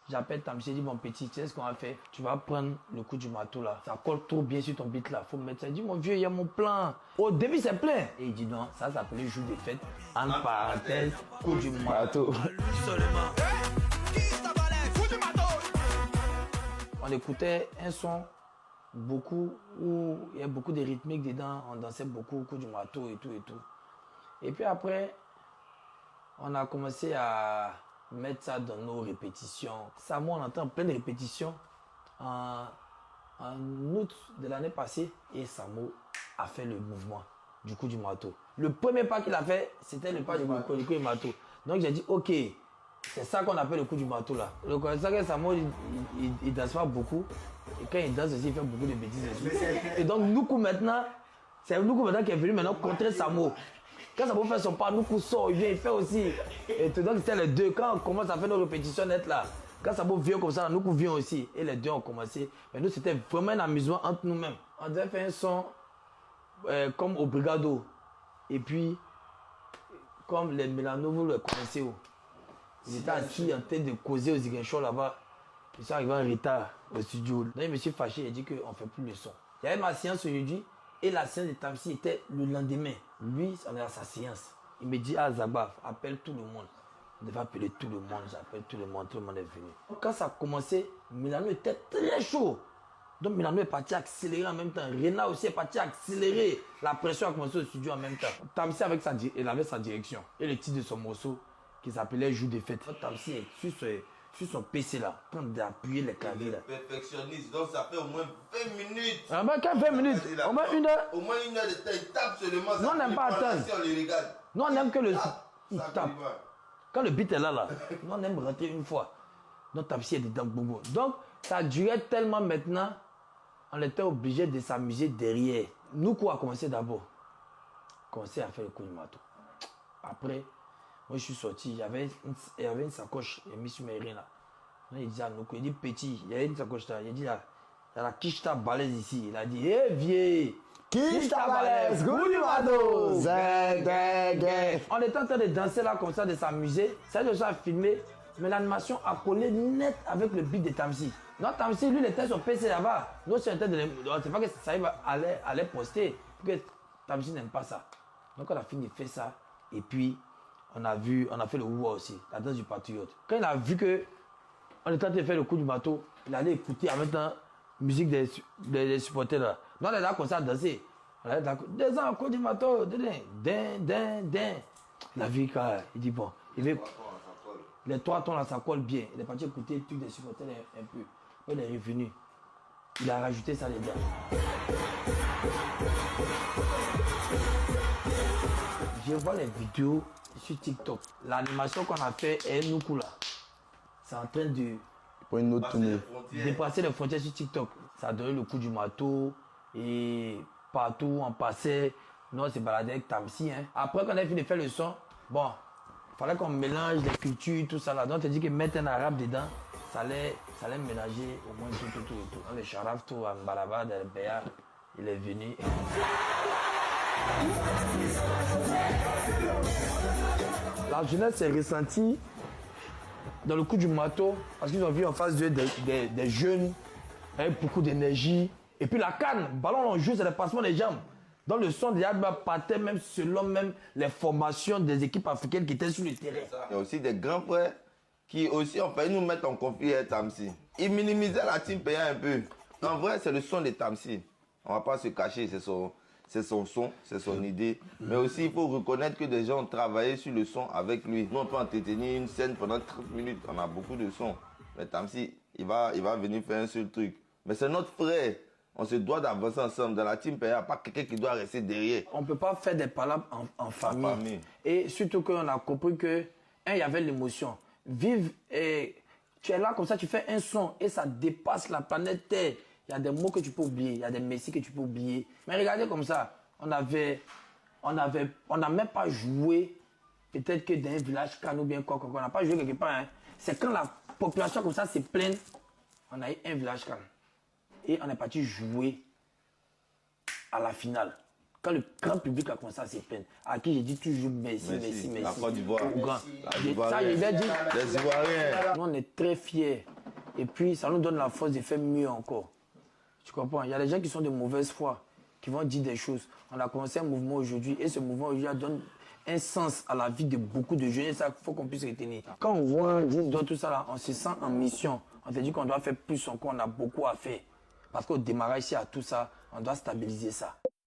J'appelle Tamsi, je dis mon petit, tu sais ce qu'on va faire? Tu vas prendre le coup du marteau là. Ça colle trop bien sur ton beat là. Faut me mettre ça. Il dit mon vieux, il y a mon plan. Au début c'est plein. Et il dit non, ça s'appelait jour des fêtes. En parenthèse, coup du marteau. On écoutait un son beaucoup où il y a beaucoup de rythmiques dedans. On dansait beaucoup au coup du marteau et tout et tout. Et puis après, on a commencé à mettre ça dans nos répétitions. Ça, moi, on entend plein de répétitions en août de l'année passée et Samo a fait le mouvement du coup du marteau. Le premier pas qu'il a fait, c'était le pas du coup du marteau. Donc j'ai dit, ok, c'est ça qu'on appelle le coup du marteau là. Donc c'est ça que Samo, il danse pas beaucoup. Et quand il danse aussi, il fait beaucoup de bêtises aussi. Et donc Nuku maintenant, c'est Nuku maintenant qui est venu maintenant contrer Samo. Quand Samo fait son pas, Nuku sort, il vient, il fait aussi. Et donc c'était les deux. Quand on commence à faire nos répétitions nettes là, quand Samo vient comme ça, Nuku vient aussi. Et les deux ont commencé. Mais nous, c'était vraiment un amusement entre nous-mêmes. On devait faire un son comme au Brigado. Et puis, comme les Mélano, vous le connaissez. Ils étaient assis en train de causer aux Ziguinchon là-bas. Ils sont arrivés en retard au studio. Donc je me suis fâché, il a dit qu'on ne fait plus le son. Il y avait ma séance aujourd'hui. Et la séance de Tamsi était le lendemain. Lui, on est à sa séance. Il me dit, ah Zabaf, appelle tout le monde. On devait appeler tout le monde. J'appelle tout le monde est venu. Quand ça a commencé, Milano était très chaud. Donc Milano est parti accélérer en même temps. Rena aussi est parti accélérer. La pression a commencé au studio en même temps. Tamsi il avait sa direction. Et le titre de son morceau qui s'appelait Jour des fêtes. Tamsi est sur son PC là, en train d'appuyer les claviers là. Perfectionniste, donc ça fait au moins 20 minutes. Ah ben, quand 20 minutes, au moins une heure. Au moins une heure de temps, il tape seulement. Non, on n'aime pas attendre. Non, on aime que le. Il tape. Quand le beat est là, nous on aime rentrer une fois. Donc Tamsi est dedans, boum. Donc ça durait tellement maintenant, on était obligé de s'amuser derrière. Nous quoi a commencé d'abord. Commencé à faire le coup du marteau. Après, moi je suis sorti, il y avait une sacoche, il a mis sur mes reins là. Il dit à nous, il dit petit, il y a une sacoche là, il dit là, il y a la quicheta balèze ici. Il a dit, hé vieux, quicheta balèze, coup du marteau. On était en train de danser là comme ça, de s'amuser. Ça de ça a filmé, mais l'animation a collé net avec le beat de Tamsi. Non, Tamsi, lui, il était sur PC là-bas. Nous, c'est pas que ça allait poster, parce que Tamsi n'aime pas ça. Donc on a fini de faire ça, et puis on a fait le Ouwa aussi, la danse du patriote. Quand il a vu que on était en train de faire le coup du bateau, il allait écouter en même temps musique des supporters là. Nous on est là comme ça à danser. On est là, des ans, coup du bateau, il a vu qu'il dit bon, il veut les 3 tons là, ça colle bien. Il est parti écouter le truc des supporters un peu. Il est revenu. Il a rajouté ça les gars. Je vois les vidéos sur TikTok. L'animation qu'on a fait est nous là. C'est en train de pour une autre tournée. Dépasser les frontières sur TikTok. Ça a donné le coup du marteau et partout où on passait, nous on s'est baladé avec Tamsi. Hein. Après qu'on a fini de faire le son, bon, il fallait qu'on mélange les cultures, tout ça là. Donc tu dis que mettre un arabe dedans, ça allait mélanger au moins tout. Le charaf, tout, en Baraba, dans le Béa, il est venu. La jeunesse s'est ressentie dans le coup du marteau parce qu'ils ont vu en face d'eux des jeunes avec beaucoup d'énergie. Et puis la canne, ballon en jeu, c'est le passement des jambes. Dans le son, déjà partait même selon même les formations des équipes africaines qui étaient sur le terrain. Il y a aussi des grands frères qui aussi ont failli nous mettre en conflit avec Tamsi. Ils minimisaient la team payant un peu. En vrai, c'est le son de Tamsi. On ne va pas se cacher, c'est son son, c'est son idée. Mais aussi, il faut reconnaître que des gens ont travaillé sur le son avec lui. Nous, on peut entretenir une scène pendant 30 minutes. On a beaucoup de sons. Mais Tamsi, il va venir faire un seul truc. Mais c'est notre frère. On se doit d'avancer ensemble. Dans la team PA, pas quelqu'un qui doit rester derrière. On ne peut pas faire des palabres en famille. Et surtout qu'on a compris que, il y avait l'émotion. Vive et tu es là comme ça, tu fais un son et ça dépasse la planète Terre. Il y a des mots que tu peux oublier, il y a des messies que tu peux oublier. Mais regardez comme ça, on n'a même pas joué, peut-être que dans un village can ou bien quoi, on n'a pas joué quelque part. Hein. C'est quand la population comme ça se plaint, on a eu un village can. Et on est parti jouer à la finale. Quand le grand public a commencé à se plaindre, à qui j'ai dit toujours merci. La Côte d'Ivoire. Ça, il a dit. Les Ivoiriens. Nous, on est très fiers Et puis, ça nous donne la force de faire mieux encore. Tu comprends? Il y a des gens qui sont de mauvaise foi, qui vont dire des choses. On a commencé un mouvement aujourd'hui et ce mouvement aujourd'hui donne un sens à la vie de beaucoup de jeunes. Et ça, il faut qu'on puisse retenir. Quand on voit tout ça, là, on se sent en mission. On te dit qu'on doit faire plus encore, on a beaucoup à faire. Parce qu'au démarrage, ici, à tout ça, on doit stabiliser ça.